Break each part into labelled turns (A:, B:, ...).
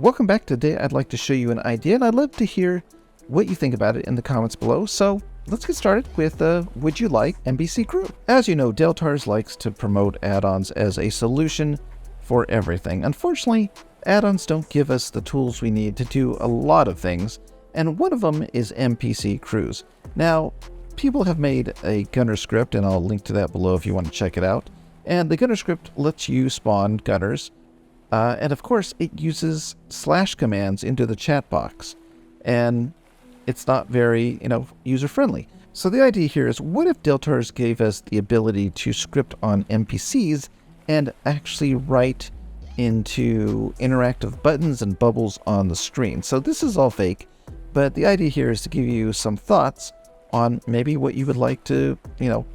A: Welcome back. Today I'd like to show you an idea, and I'd love to hear what you think about it in the comments below. So let's get started with Would You Like NPC Crew? As you know, Deltars likes to promote add-ons as a solution for everything. Unfortunately, add-ons don't give us the tools we need to do a lot of things, and one of them is NPC Crews. Now, people have made a gunner script, and I'll link to that below if you want to check it out. And the gunner script lets you spawn gunners, and of course it uses slash commands into the chat box, and it's not very, user-friendly. So the idea here is, what if Deltars gave us the ability to script on NPCs and actually write into interactive buttons and bubbles on the screen? So this is all fake, but the idea here is to give you some thoughts on maybe what you would like to,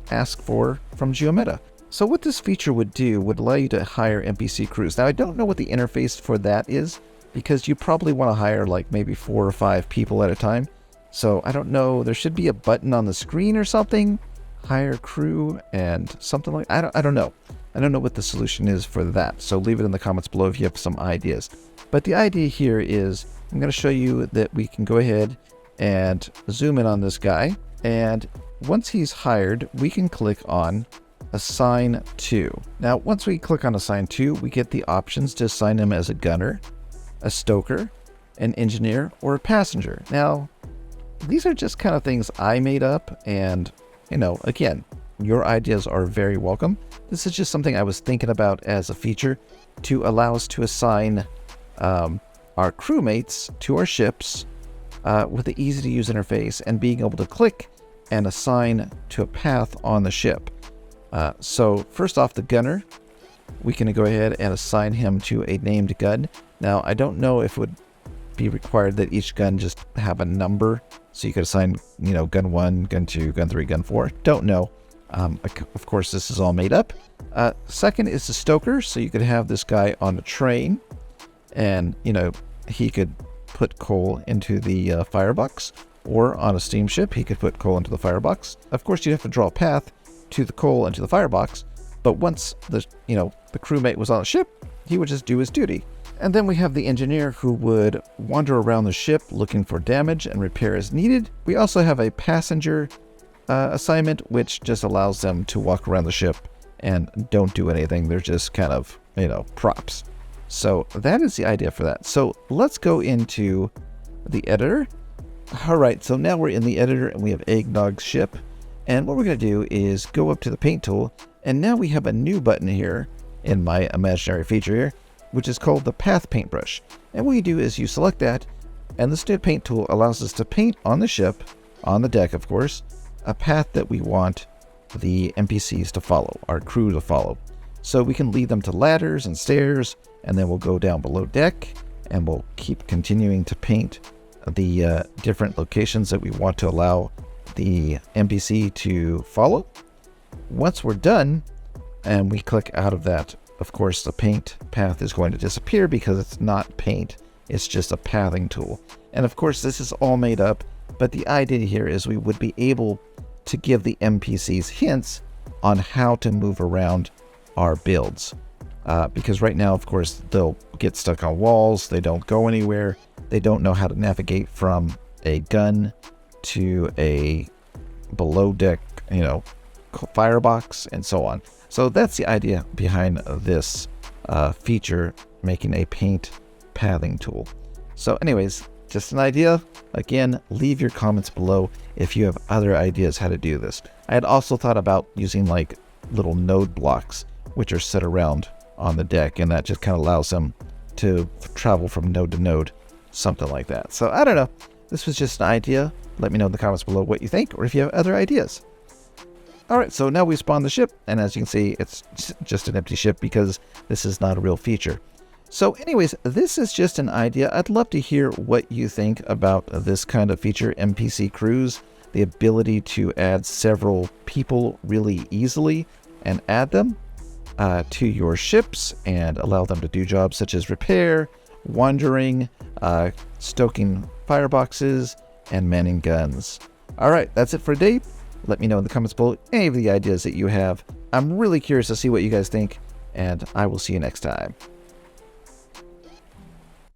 A: ask for from GeoMeta. So what this feature would do would allow you to hire NPC crews. Now, I don't know what the interface for that is, because you probably want to hire like maybe 4 or 5 people at a time. So I don't know, there should be a button on the screen or something, hire crew and something like, I don't know. I don't know what the solution is for that. So leave it in the comments below if you have some ideas. But the idea here is, I'm going to show you that we can go ahead and zoom in on this guy. And once he's hired, we can click on Assign To. Now, once we click on Assign To, we get the options to assign him as a gunner, a stoker, an engineer, or a passenger. Now, these are just kind of things I made up, and, again, your ideas are very welcome. This is just something I was thinking about as a feature to allow us to assign our crewmates to our ships with the easy-to-use interface and being able to click and assign to a path on the ship. So first off, the gunner, we can go ahead and assign him to a named gun. Now, I don't know if it would be required that each gun just have a number, so you could assign, gun 1, gun 2, gun 3, gun 4. Don't know. Of course, this is all made up. Second is the stoker, so you could have this guy on a train, and, he could put coal into the firebox, or on a steamship, he could put coal into the firebox. Of course, you'd have to draw a path to the coal into the firebox, but once the crewmate was on the ship, he would just do his duty. And then we have the engineer, who would wander around the ship looking for damage and repair as needed. We also have a passenger assignment, which just allows them to walk around the ship and don't do anything. They're just kind of, props. So that is the idea for that. So let's go into the editor. All right, so now we're in the editor and we have Eggnog's ship. And what we're going to do is go up to the paint tool, and now we have a new button here in my imaginary feature here, which is called the path paintbrush. And what you do is you select that, and this new paint tool allows us to paint on the ship, on the deck of course, a path that we want the NPCs to follow, our crew to follow. So we can lead them to ladders and stairs, and then we'll go down below deck, and we'll keep continuing to paint the different locations that we want to allow the NPC to follow. Once we're done and we click out of that, of course the paint path is going to disappear because it's not paint, it's just a pathing tool. And of course this is all made up, but the idea here is we would be able to give the NPCs hints on how to move around our builds, because right now of course they'll get stuck on walls, they don't go anywhere, they don't know how to navigate from a gun to a below deck, firebox and so on. So that's the idea behind this feature, making a paint pathing tool. So anyways, just an idea. Again, leave your comments below if you have other ideas how to do this. I had also thought about using like little node blocks, which are set around on the deck, and that just kind of allows them to travel from node to node, something like that. So I don't know. This was just an idea. Let me know in the comments below what you think, or if you have other ideas. Alright, so now we spawn the ship, and as you can see, it's just an empty ship because this is not a real feature. So anyways, this is just an idea. I'd love to hear what you think about this kind of feature, NPC Crews, the ability to add several people really easily and add them to your ships and allow them to do jobs such as repair, wandering, stoking fireboxes, and manning guns. Alright, that's it for today. Let me know in the comments below any of the ideas that you have. I'm really curious to see what you guys think, and I will see you next time.